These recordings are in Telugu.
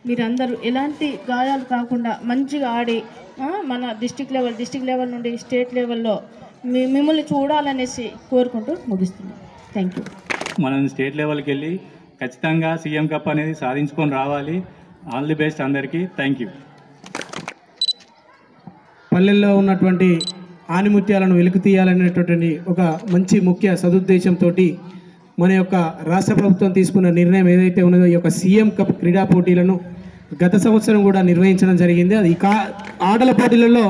మీరందరూ ఎలాంటి గాయాలు కాకుండా మంచిగా ఆడి మన డిస్టిక్ లెవెల్ నుండి స్టేట్ లెవెల్లో మిమ్మల్ని చూడాలనేసి కోరుకుంటూ ముగిస్తున్నాం. Thank you. మనం స్టేట్ లెవెల్కి వెళ్ళి ఖచ్చితంగా సీఎం కప్ అనేది సాధించుకొని రావాలి. ఆల్ ది బెస్ట్ అందరికీ. Thank you. పల్లెల్లో ఉన్నటువంటి ఆనిముత్యాలను వెలుగు తీయాలనేటువంటి ఒక మంచి ముఖ్య సదుద్దేశంతో మన యొక్క రాష్ట్ర ప్రభుత్వం తీసుకున్న నిర్ణయం ఏదైతే ఉన్నదో ఈ యొక్క సీఎం కప్ క్రీడా పోటీలను గత సంవత్సరం కూడా నిర్వహించడం జరిగింది. అది ఆటల పోటీలలో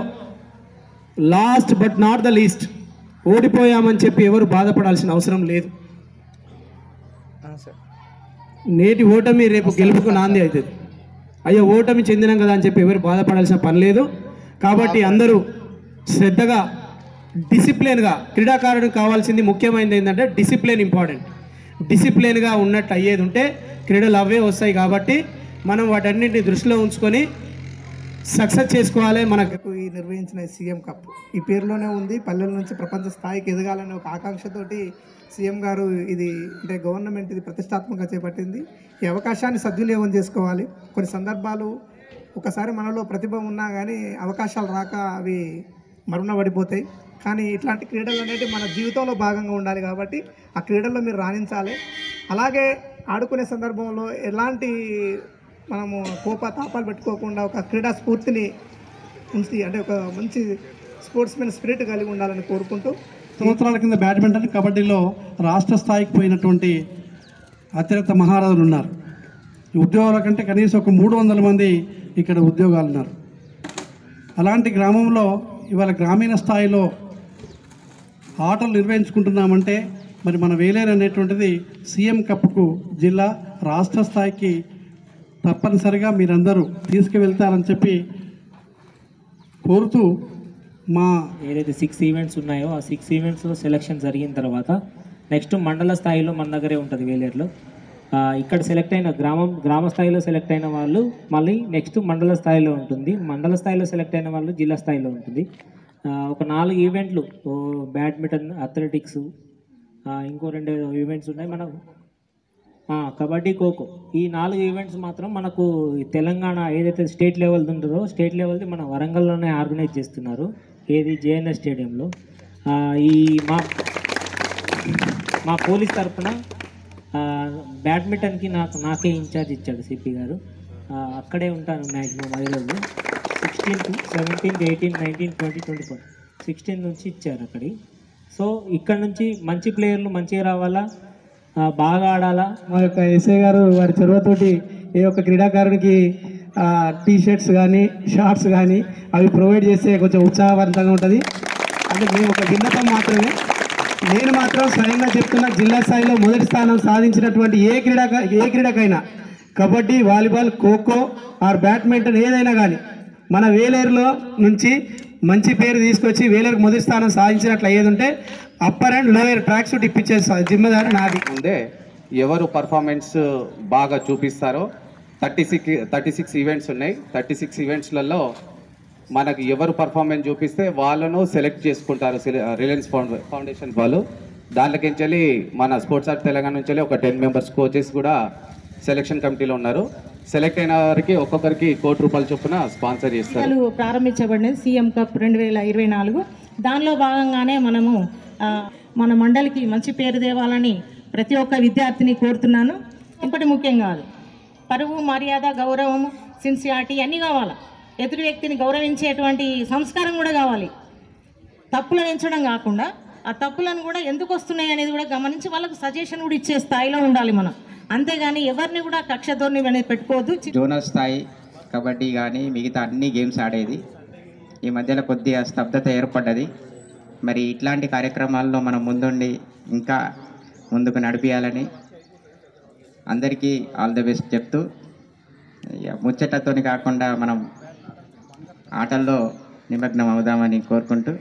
last but not the least ఓడిపోయామని చెప్పి ఎవరు బాధపడాల్సిన అవసరం లేదు. నేటి ఓటమి రేపు గెలుపుకు నాంది అవుతుంది. అయ్యో ఓటమి చెందినాం కదా అని చెప్పి ఎవరు బాధపడాల్సిన పని లేదు. కాబట్టి అందరూ శ్రద్ధగా డిసిప్లిన్గా క్రీడాకారుడికి కావాల్సింది ముఖ్యమైనది ఏంటంటే డిసిప్లిన్ ఇంపార్టెంట్. డిసిప్లిన్గా ఉన్నట్టు అయ్యేది ఉంటే క్రీడలు అవే వస్తాయి. కాబట్టి మనం వాటన్నింటిని దృష్టిలో ఉంచుకొని సక్సెస్ చేసుకోవాలి. మనకు ఈ నిర్వహించిన సీఎం కప్ ఈ పేరులోనే ఉంది. పల్లెల నుంచి ప్రపంచ స్థాయికి ఎదగాలనే ఒక ఆకాంక్షతోటి సీఎం గారు ఇది అంటే గవర్నమెంట్ ఇది ప్రతిష్టాత్మకంగా చేపట్టింది. ఈ అవకాశాన్ని సద్వినియోగం చేసుకోవాలి. కొన్ని సందర్భాలు ఒకసారి మనలో ప్రతిభ ఉన్నా కానీ అవకాశాలు రాక అవి మరుగున పడిపోతాయి. కానీ ఇట్లాంటి క్రీడలు అనేవి మన జీవితంలో భాగంగా ఉండాలి. కాబట్టి ఆ క్రీడల్లో మీరు రాణించాలి. అలాగే ఆడుకునే సందర్భంలో ఎలాంటి మనము తాపాలు పెట్టుకోకుండా ఒక క్రీడా స్ఫూర్తిని ఉంచి అంటే ఒక మంచి స్పోర్ట్స్మెన్ స్పిరిట్ కలిగి ఉండాలని కోరుకుంటూ, సంవత్సరాల కింద బ్యాడ్మింటన్ కబడ్డీలో రాష్ట్ర స్థాయికి పోయినటువంటి అత్యంత మహారాజులు ఉన్నారు. ఈ ఉద్యోగాల కంటే కనీసం ఒక 300 మంది ఇక్కడ ఉద్యోగాలు ఉన్నారు. అలాంటి గ్రామంలో ఇవాళ గ్రామీణ స్థాయిలో ఆటలు నిర్వహించుకుంటున్నామంటే మరి మన వేలేరు అనేటువంటిది సీఎం కప్కు జిల్లా రాష్ట్ర స్థాయికి తప్పనిసరిగా మీరందరూ తీసుకువెళ్తారని చెప్పి కోరుతూ ఏదైతే 6 ఈవెంట్స్ ఉన్నాయో ఆ 6 ఈవెంట్స్లో సెలెక్షన్ జరిగిన తర్వాత నెక్స్ట్ మండల స్థాయిలో మన దగ్గరే ఉంటుంది వేలేరులో. ఇక్కడ సెలెక్ట్ అయిన గ్రామ స్థాయిలో సెలెక్ట్ అయిన వాళ్ళు మళ్ళీ నెక్స్ట్ మండల స్థాయిలో ఉంటుంది. మండల స్థాయిలో సెలెక్ట్ అయిన వాళ్ళు జిల్లా స్థాయిలో ఉంటుంది. ఒక 4 ఈవెంట్లు బ్యాడ్మింటన్, అథ్లెటిక్స్, ఇంకో 2 ఈవెంట్స్ ఉన్నాయి మనకు, కబడ్డీ, ఖోఖో. ఈ 4 ఈవెంట్స్ మాత్రం మనకు తెలంగాణ ఏదైతే స్టేట్ లెవెల్ ఉంటుందో స్టేట్ లెవెల్ది మన వరంగల్లోనే ఆర్గనైజ్ చేస్తున్నారు. ఏది జేఎన్ఎస్ స్టేడియంలో. ఈ మా పోలీస్ తరఫున బ్యాడ్మింటన్కి నాకే ఇన్ఛార్జ్ ఇచ్చాడు సిపి గారు. అక్కడే ఉంటాను మ్యాక్సిమం 5 రోజులు. 16th, 17th, 18th, 19th, 20, 24, 16 నుంచి ఇచ్చారు అక్కడికి. సో ఇక్కడ నుంచి మంచి ప్లేయర్లు మంచిగా రావాలా, బాగా ఆడాలా. మా యొక్క ఎస్ఐ గారు వారి చొరవతోటి ఏ ఒక్క క్రీడాకారునికి టీ షర్ట్స్ కానీ షార్ట్స్ కానీ అవి ప్రొవైడ్ చేస్తే కొంచెం ఉత్సాహవంతంగా ఉంటుంది. అంటే మేము ఒక విన్నపం మాత్రమే. నేను మాత్రం స్వయంగా చెప్తున్నా, జిల్లా స్థాయిలో మొదటి స్థానం సాధించినటువంటి ఏ క్రీడకైనా kabaddi, volleyball, kho kho or badminton ఏదైనా కానీ మన వేలేరులో నుంచి మంచి పేరు తీసుకొచ్చి వేలేరుకు మొదటి స్థానం సాధించినట్లు అయ్యేది ఉంటే upper and lower track suit ఇప్పించే జిమ్మేదారు నాది. ముందే ఎవరు పర్ఫార్మెన్స్ బాగా చూపిస్తారో 36 ఈవెంట్స్ ఉన్నాయి. 36 ఈవెంట్స్లలో మనకు ఎవరు పర్ఫార్మెన్స్ చూపిస్తే వాళ్ళను సెలెక్ట్ చేసుకుంటారు రిలయన్స్ ఫౌండేషన్ వాళ్ళు. దాంట్లోకించి మన స్పోర్ట్స్ ఆర్ట్ తెలంగాణ నుంచి ఒక 10 మెంబర్స్ కోచెస్ కూడా సెలక్షన్ కమిటీలో ఉన్నారు. సెలెక్ట్ అయిన వారికి ఒక్కొక్కరికి ₹1,00,00,000 చొప్పున స్పాన్సర్ చేస్తారు. ప్రారంభించబడినది సీఎం కప్ 2024. దానిలో భాగంగానే మనము మన మండలికి మంచి పేరు తేవాలని ప్రతి ఒక్క విద్యార్థిని కోరుతున్నాను. ఇంకోటి ముఖ్యం కాదు, పరువు, మర్యాద, గౌరవం, సిన్సియారిటీ అన్నీ కావాలి. ఎదుటి వ్యక్తిని గౌరవించేటువంటి సంస్కారం కూడా కావాలి. తప్పులను ఎంచడం కాకుండా ఆ తప్పులను కూడా ఎందుకు వస్తున్నాయి అనేది కూడా గమనించి వాళ్ళకు సజెషన్ కూడా ఇచ్చే స్థాయిలో ఉండాలి మనం. అంతేగాని ఎవరిని కూడా కక్ష ధోరణి అనేది పెట్టుకోవద్దు. జోనల్ స్థాయి కబడ్డీ కానీ మిగతా అన్ని గేమ్స్ ఆడేది. ఈ మధ్యలో కొద్దిగా స్తబ్దత ఏర్పడ్డది. మరి ఇట్లాంటి కార్యక్రమాల్లో మనం ముందుండి ఇంకా ముందుకు నడిపించాలని అందరికీ ఆల్ ది బెస్ట్ చెప్తూ, ముచ్చటతోని కాకుండా మనం ఆటల్లో నిమగ్నం అవుదామని కోరుకుంటూ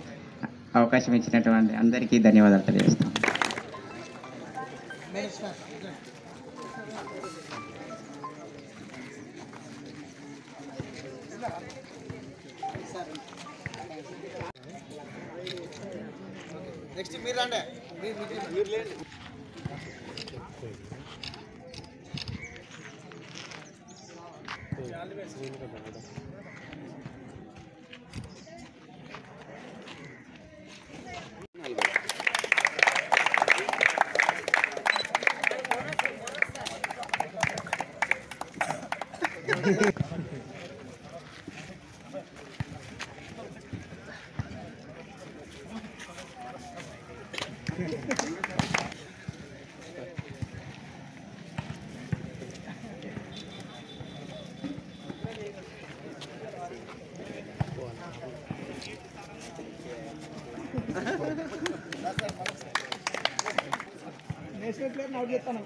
అవకాశం ఇచ్చినటువంటి అందరికీ ధన్యవాదాలు తెలియజేస్తాం. నెక్స్ట్ మీరు రండి. నేషనల్ ప్లేయర్ అవుట్ చేస్తాను